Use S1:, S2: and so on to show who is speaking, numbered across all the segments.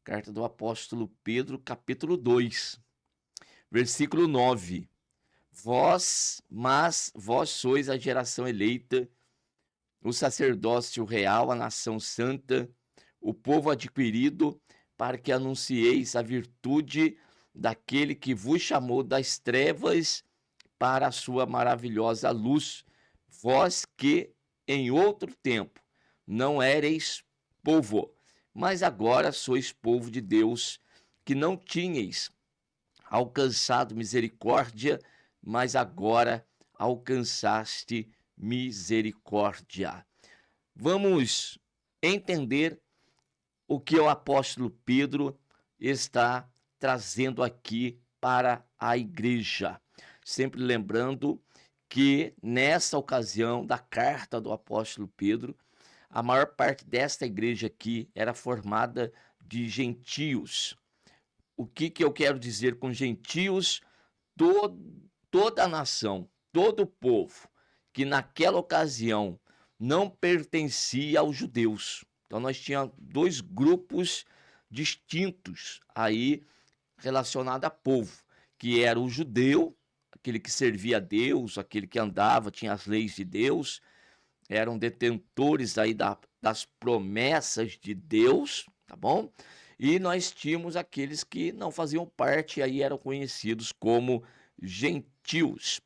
S1: Carta do apóstolo Pedro, capítulo 2, versículo 9. Vós sois a geração eleita, o sacerdócio real, a nação santa, o povo adquirido, para que anuncieis a virtude daquele que vos chamou das trevas para a sua maravilhosa luz, vós que em outro tempo não éreis povo, mas agora sois povo de Deus, que não tinhais alcançado misericórdia, mas agora alcançaste misericórdia. Vamos entender o que o apóstolo Pedro está trazendo aqui para a igreja. Sempre lembrando que nessa ocasião da carta do apóstolo Pedro, a maior parte desta igreja aqui era formada de gentios. O que eu quero dizer com gentios? Toda a nação, todo o povo que naquela ocasião não pertencia aos judeus. Então nós tínhamos dois grupos distintos aí relacionados a povo, que era o judeu, aquele que servia a Deus, aquele que andava, tinha as leis de Deus, eram detentores aí das promessas de Deus, tá bom? E nós tínhamos aqueles que não faziam parte, aí eram conhecidos como gentios.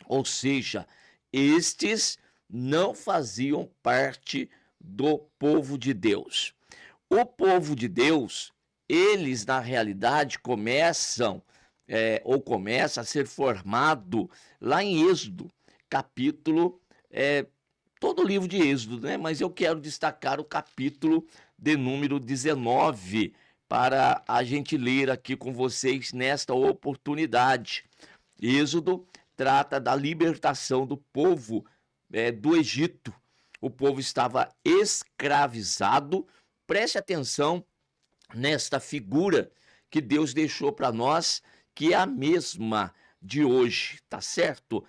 S1: Ou seja, estes não faziam parte do povo de Deus. O povo de Deus, eles na realidade começa a ser formado lá em Êxodo, capítulo todo o livro de Êxodo, né? Mas eu quero destacar o capítulo de número 19 para a gente ler aqui com vocês nesta oportunidade. Êxodo trata da libertação do povo do Egito. O povo estava escravizado. Preste atenção nesta figura que Deus deixou para nós, que é a mesma de hoje, tá certo?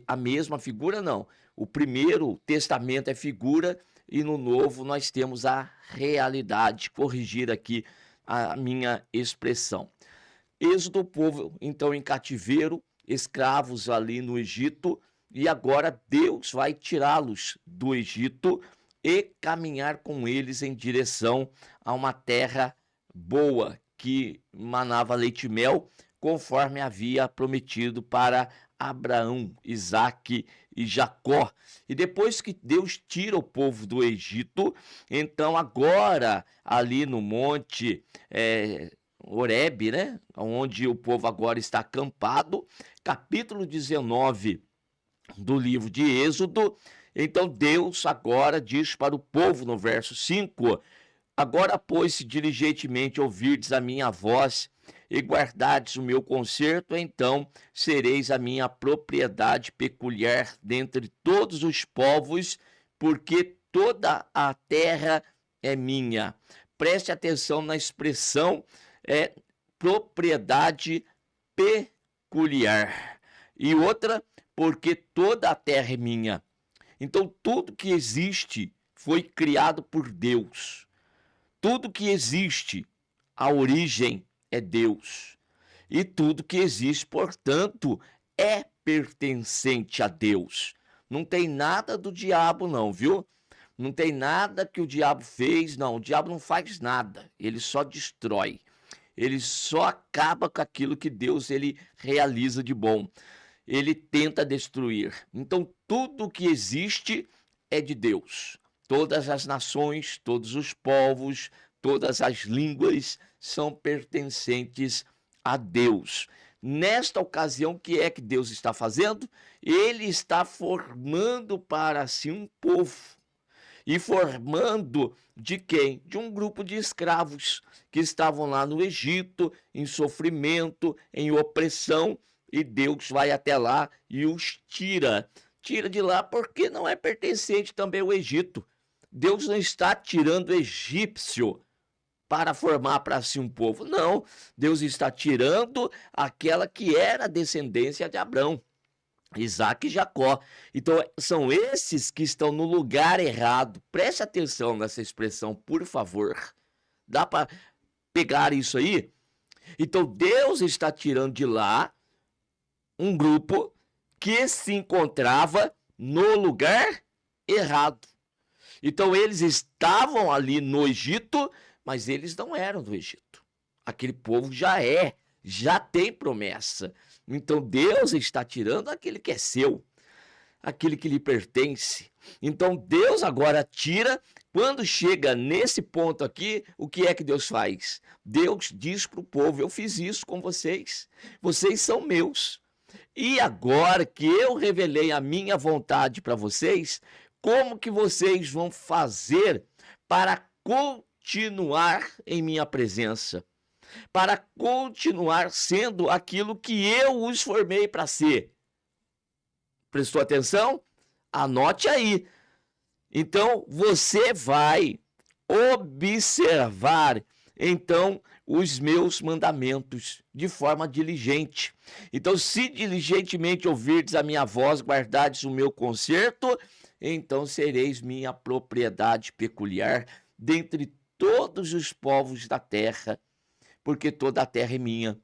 S1: A mesma figura não. O primeiro testamento é figura e no novo nós temos a realidade. Corrigir aqui a minha expressão. Êxodo, o povo então em cativeiro, escravos ali no Egito, e agora Deus vai tirá-los do Egito e caminhar com eles em direção a uma terra boa, que manava leite e mel, conforme havia prometido para Abraão, Isaque e Jacó. E depois que Deus tira o povo do Egito, então agora ali no monte Horebe, né, onde o povo agora está acampado, capítulo 19 do livro de Êxodo, então Deus agora diz para o povo no verso 5: agora, pois, se diligentemente ouvirdes a minha voz e guardardes o meu conserto, então sereis a minha propriedade peculiar dentre todos os povos, porque toda a terra é minha. Preste atenção na expressão propriedade peculiar. E outra, porque toda a terra é minha. Então tudo que existe foi criado por Deus. Tudo que existe, a origem é Deus. E tudo que existe, portanto, é pertencente a Deus. Não tem nada do diabo não, viu? Não tem nada que o diabo fez, não. O diabo não faz nada. Ele só destrói. Ele só acaba com aquilo que Deus ele realiza de bom. Ele tenta destruir. Então, tudo que existe é de Deus. Todas as nações, todos os povos, todas as línguas são pertencentes a Deus. Nesta ocasião, o que é que Deus está fazendo? Ele está formando para si um povo. E formando de quem? De um grupo de escravos que estavam lá no Egito, em sofrimento, em opressão, e Deus vai até lá e os tira. Tira de lá porque não é pertencente também ao Egito. Deus não está tirando o egípcio para formar para si um povo. Não, Deus está tirando aquela que era a descendência de Abraão, Isaque e Jacó. Então são esses que estão no lugar errado. Preste atenção nessa expressão, por favor. pegar isso aí? Então Deus está tirando de lá um grupo que se encontrava no lugar errado. Então eles estavam ali no Egito, mas eles não eram do Egito. Aquele povo já tem promessa. Então Deus está tirando aquele que é seu, aquele que lhe pertence. Então Deus agora tira. Quando chega nesse ponto aqui, o que é que Deus faz? Deus diz para o povo: eu fiz isso com vocês, vocês são meus. E agora que eu revelei a minha vontade para vocês, como que vocês vão fazer para continuar em minha presença? Para continuar sendo aquilo que eu os formei para ser? Prestou atenção? Anote aí. Então, você vai observar, então, os meus mandamentos de forma diligente. Então, se diligentemente ouvirdes a minha voz, guardardes o meu conserto, então sereis minha propriedade peculiar dentre todos os povos da terra, porque toda a terra é minha.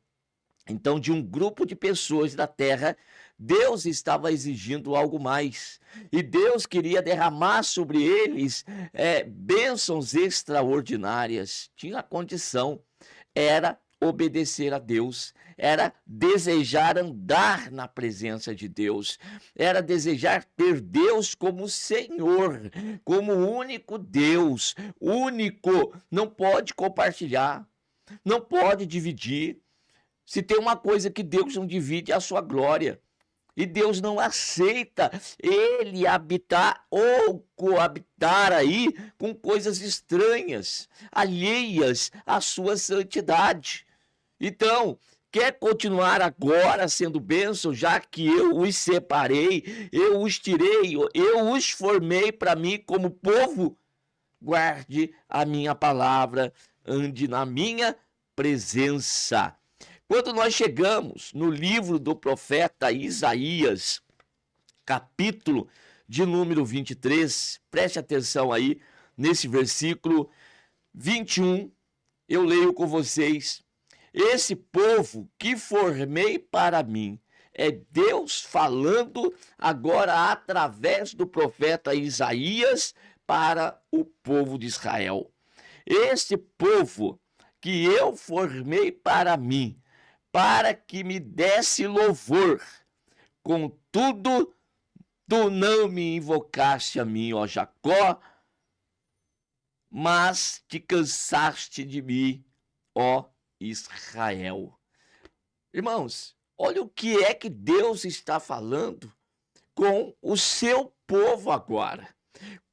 S1: Então, de um grupo de pessoas da terra, Deus estava exigindo algo mais. E Deus queria derramar sobre eles bênçãos extraordinárias. Tinha condição. Era obedecer a Deus. Era desejar andar na presença de Deus. Era desejar ter Deus como Senhor, como único Deus. Único. Não pode compartilhar. Não pode dividir. Se tem uma coisa que Deus não divide, é a sua glória. E Deus não aceita ele habitar ou coabitar aí com coisas estranhas, alheias à sua santidade. Então, quer continuar agora sendo bênção, já que eu os separei, eu os tirei, eu os formei para mim como povo? Guarde a minha palavra, ande na minha presença. Quando nós chegamos no livro do profeta Isaías, capítulo de número 23, preste atenção aí nesse versículo 21, eu leio com vocês: esse povo que formei para mim, é Deus falando agora através do profeta Isaías para o povo de Israel. Esse povo que eu formei para mim, para que me desse louvor. Contudo, tu não me invocaste a mim, ó Jacó, mas te cansaste de mim, ó Israel. Irmãos, olha o que é que Deus está falando com o seu povo agora.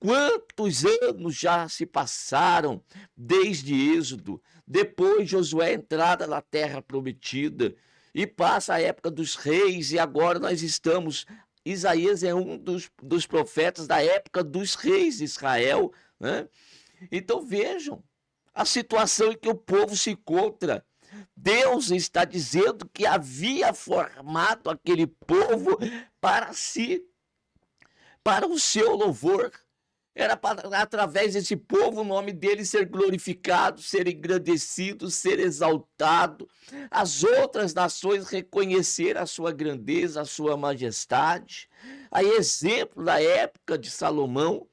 S1: Quantos anos já se passaram desde Êxodo, depois Josué entrada na terra prometida, e passa a época dos reis, e agora nós estamos... Isaías é um dos profetas da época dos reis de Israel, né? Então vejam a situação em que o povo se encontra. Deus está dizendo que havia formado aquele povo para si, para o seu louvor. Era para, através desse povo, o nome dele ser glorificado, ser engrandecido, ser exaltado. As outras nações reconhecer a sua grandeza, a sua majestade. Aí, exemplo da época de Salomão,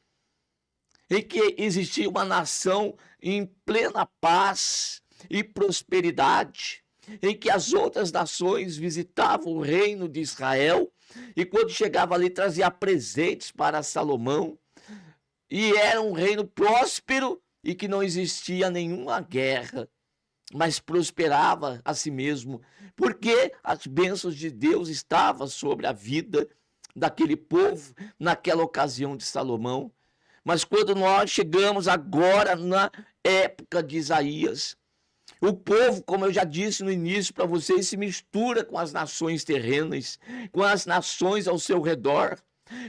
S1: em que existia uma nação em plena paz e prosperidade, em que as outras nações visitavam o reino de Israel, e quando chegava ali trazia presentes para Salomão. E era um reino próspero e que não existia nenhuma guerra, mas prosperava a si mesmo, porque as bênçãos de Deus estavam sobre a vida daquele povo naquela ocasião de Salomão. Mas quando nós chegamos agora na época de Isaías, o povo, como eu já disse no início para vocês, se mistura com as nações terrenas, com as nações ao seu redor,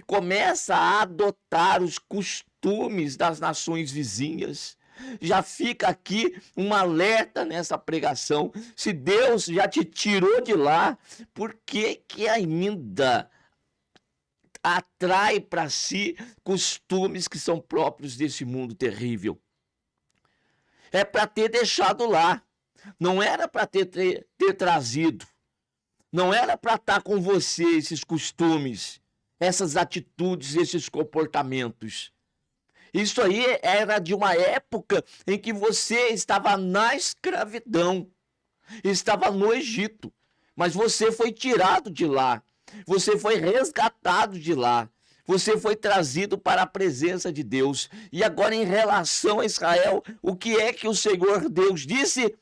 S1: começa a adotar os costumes das nações vizinhas. Já fica aqui um alerta nessa pregação. Se Deus já te tirou de lá, por que ainda atrai para si costumes que são próprios desse mundo terrível? é para ter deixado lá. Não era para ter trazido. Não era para estar com você esses costumes, essas atitudes, esses comportamentos. Isso aí era de uma época em que você estava na escravidão, estava no Egito, mas você foi tirado de lá, você foi resgatado de lá, você foi trazido para a presença de Deus. E agora, em relação a Israel, o que é que o Senhor Deus disse?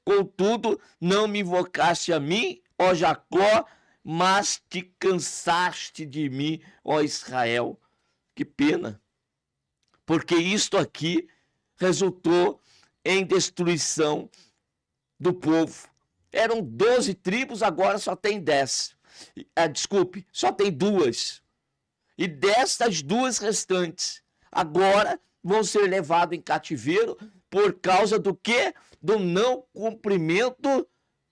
S1: Contudo, não me invocaste a mim, ó Jacó, mas te cansaste de mim, ó Israel. Que pena, porque isto aqui resultou em destruição do povo. Eram 12 tribos, agora só tem 10. Desculpe, só tem 2. E destas 2 restantes, agora vão ser levados em cativeiro por causa do quê? Do não cumprimento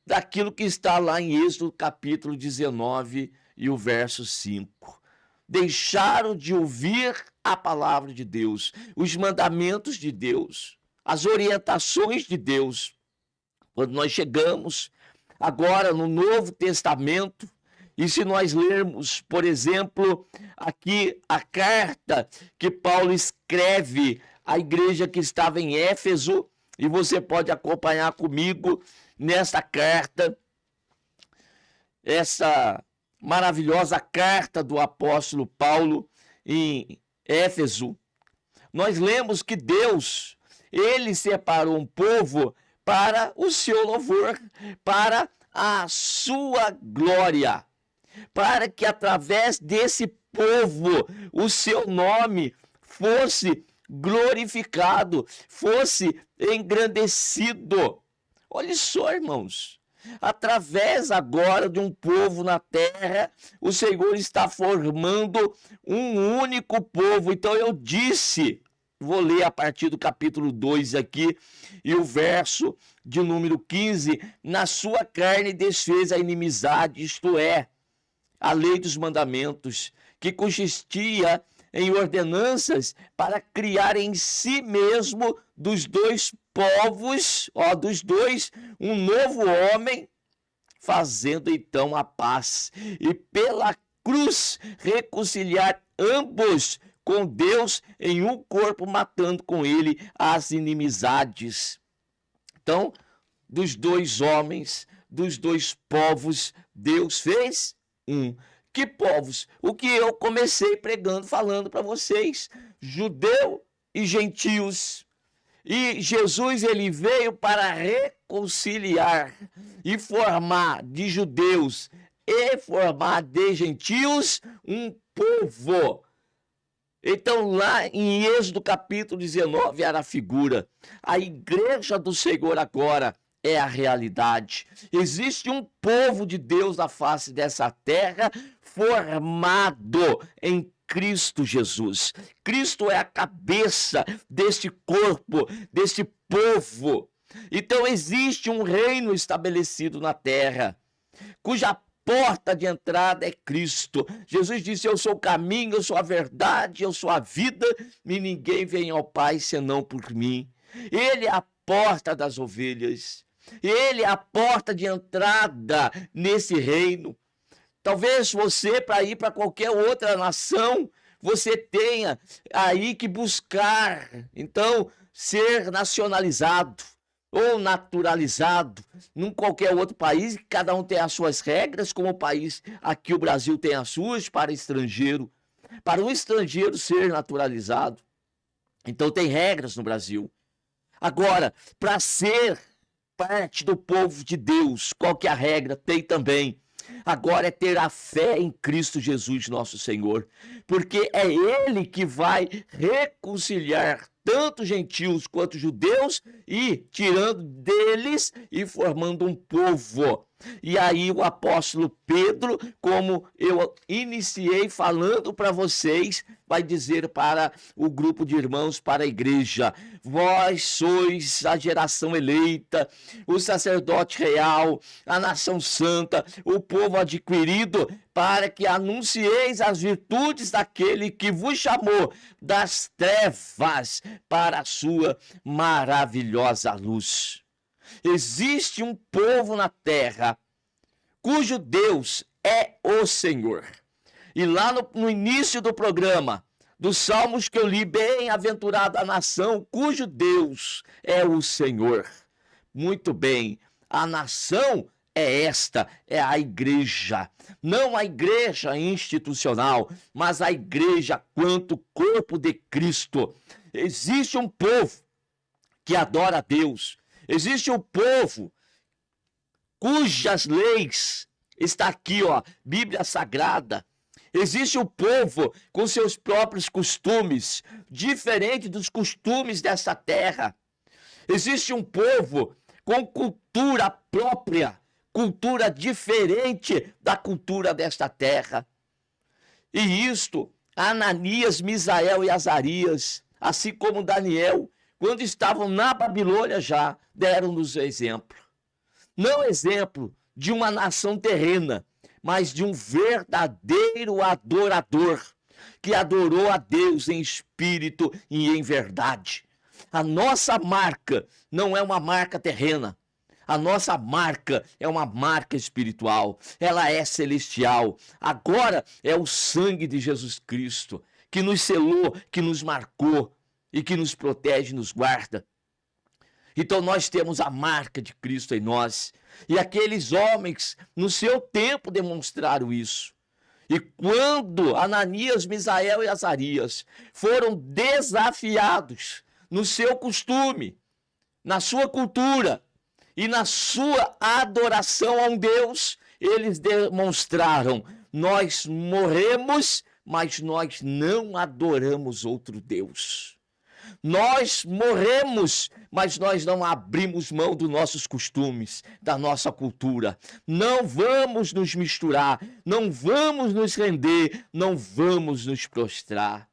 S1: daquilo que está lá em Êxodo capítulo 19 e o verso 5. Deixaram de ouvir a palavra de Deus, os mandamentos de Deus, as orientações de Deus. Quando nós chegamos agora no Novo Testamento, e se nós lermos, por exemplo, aqui a carta que Paulo escreve à igreja que estava em Éfeso, e você pode acompanhar comigo nesta carta, essa maravilhosa carta do apóstolo Paulo em Éfeso. Nós lemos que Deus, ele separou um povo para o seu louvor, para a sua glória, para que através desse povo o seu nome fosse glorificado, fosse engrandecido. Olha só, irmãos, através agora de um povo na terra, o Senhor está formando um único povo. Então eu disse, vou ler a partir do capítulo 2 aqui, e o verso de número 15, na sua carne desfez a inimizade, isto é, a lei dos mandamentos, que consistia em ordenanças para criar em si mesmo dos 2 povos, dos 2, um novo homem, fazendo então a paz, e pela cruz reconciliar ambos com Deus em um corpo, matando com ele as inimizades. Então, dos 2 homens, dos 2 povos, Deus fez um. Que povos? O que eu comecei pregando, falando para vocês, judeu e gentios. E Jesus, ele veio para reconciliar e formar de judeus e formar de gentios um povo. Então, lá em Êxodo capítulo 19 era a figura. A igreja do Senhor agora é a realidade. Existe um povo de Deus na face dessa terra formado em Cristo Jesus. Cristo é a cabeça deste corpo, deste povo. Então existe um reino estabelecido na terra, cuja porta de entrada é Cristo. Jesus disse: eu sou o caminho, eu sou a verdade, eu sou a vida, e ninguém vem ao Pai senão por mim. Ele é a porta das ovelhas. Ele é a porta de entrada nesse reino. Talvez você, para ir para qualquer outra nação, você tenha aí que buscar, então, ser nacionalizado ou naturalizado em qualquer outro país. Cada um tem as suas regras, como o país, aqui o Brasil tem as suas para estrangeiro. Para um estrangeiro ser naturalizado, então tem regras no Brasil. Agora, para ser parte do povo de Deus, qual que é a regra? Tem também. Agora é ter a fé em Cristo Jesus, nosso Senhor, porque é Ele que vai reconciliar tanto gentios quanto judeus, e tirando deles e formando um povo. E aí o apóstolo Pedro, como eu iniciei falando para vocês, vai dizer para o grupo de irmãos, para a igreja: vós sois a geração eleita, o sacerdote real, a nação santa, o povo adquirido, para que anuncieis as virtudes daquele que vos chamou das trevas para a sua maravilhosa luz. Existe um povo na terra cujo Deus é o Senhor. E lá no início do programa, dos Salmos que eu li, bem-aventurada a nação cujo Deus é o Senhor. Muito bem, a nação é esta, é a igreja. Não a igreja institucional, mas a igreja quanto corpo de Cristo. Existe um povo que adora a Deus. Existe um povo cujas leis está aqui, ó, Bíblia Sagrada. Existe um povo com seus próprios costumes, diferente dos costumes dessa terra. Existe um povo com cultura própria, cultura diferente da cultura desta terra. E isto, Ananias, Misael e Azarias, assim como Daniel, quando estavam na Babilônia já, deram-nos exemplo. Não exemplo de uma nação terrena, mas de um verdadeiro adorador, que adorou a Deus em espírito e em verdade. A nossa marca não é uma marca terrena. A nossa marca é uma marca espiritual. Ela é celestial. Agora é o sangue de Jesus Cristo que nos selou, que nos marcou e que nos protege, nos guarda. Então nós temos a marca de Cristo em nós. E aqueles homens, no seu tempo, demonstraram isso. E quando Ananias, Misael e Azarias foram desafiados no seu costume, na sua cultura e na sua adoração a um Deus, eles demonstraram: nós morremos, mas nós não adoramos outro Deus. Nós morremos, mas nós não abrimos mão dos nossos costumes, da nossa cultura. Não vamos nos misturar, não vamos nos render, não vamos nos prostrar.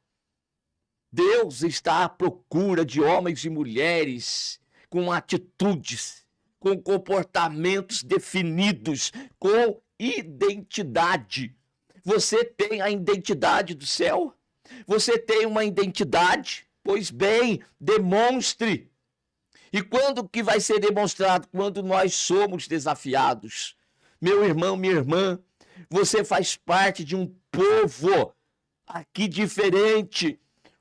S1: Deus está à procura de homens e mulheres com atitudes, com comportamentos definidos, com identidade. Você tem a identidade do céu? Você tem uma identidade? Pois bem, demonstre. E quando que vai ser demonstrado? Quando nós somos desafiados. Meu irmão, minha irmã, você faz parte de um povo aqui diferente.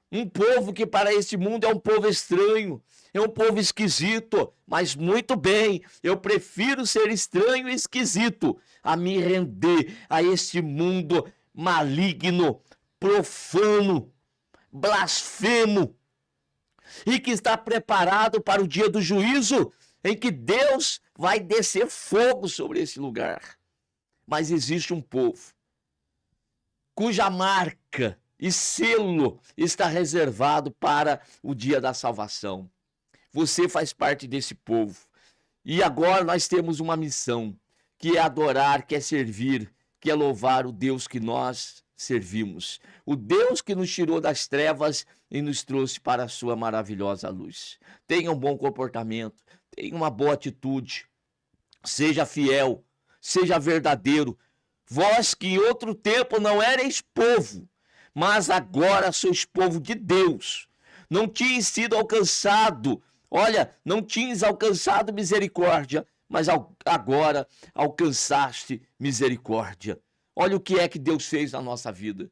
S1: Um povo que para esse mundo é um povo estranho, é um povo esquisito. Mas muito bem, eu prefiro ser estranho e esquisito a me render a este mundo maligno, profano, blasfemo, e que está preparado para o dia do juízo, em que Deus vai descer fogo sobre esse lugar. Mas existe um povo cuja marca e selo está reservado para o dia da salvação. Você faz parte desse povo. E agora nós temos uma missão, que é adorar, que é servir, que é louvar o Deus que nós servimos. O Deus que nos tirou das trevas e nos trouxe para a sua maravilhosa luz. Tenha um bom comportamento, tenha uma boa atitude, seja fiel, seja verdadeiro. Vós que em outro tempo não erais povo, mas agora sois povo de Deus. Não tinhas sido alcançado, não tinhas alcançado misericórdia, mas agora alcançaste misericórdia. Olha o que é que Deus fez na nossa vida.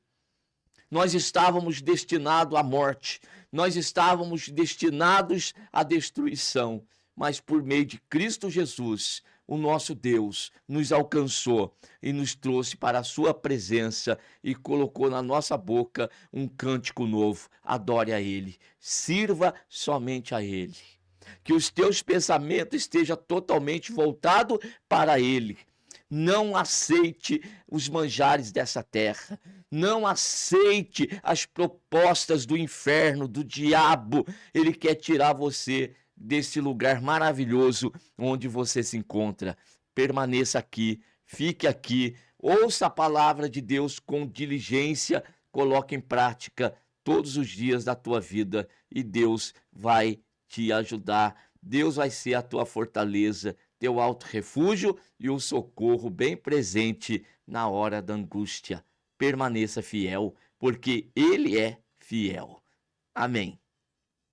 S1: Nós estávamos destinados à morte, nós estávamos destinados à destruição, mas por meio de Cristo Jesus, o nosso Deus nos alcançou e nos trouxe para a sua presença e colocou na nossa boca um cântico novo. Adore a Ele, sirva somente a Ele. Que os teus pensamentos estejam totalmente voltados para Ele. Não aceite os manjares dessa terra. Não aceite as propostas do inferno, do diabo. Ele quer tirar você desse lugar maravilhoso onde você se encontra. permaneça aqui, fique aqui, ouça a palavra de Deus com diligência, coloque em prática todos os dias da tua vida e Deus vai te ajudar. Deus vai ser a tua fortaleza, teu alto refúgio e o socorro bem presente na hora da angústia. Permaneça fiel, porque Ele é fiel. Amém.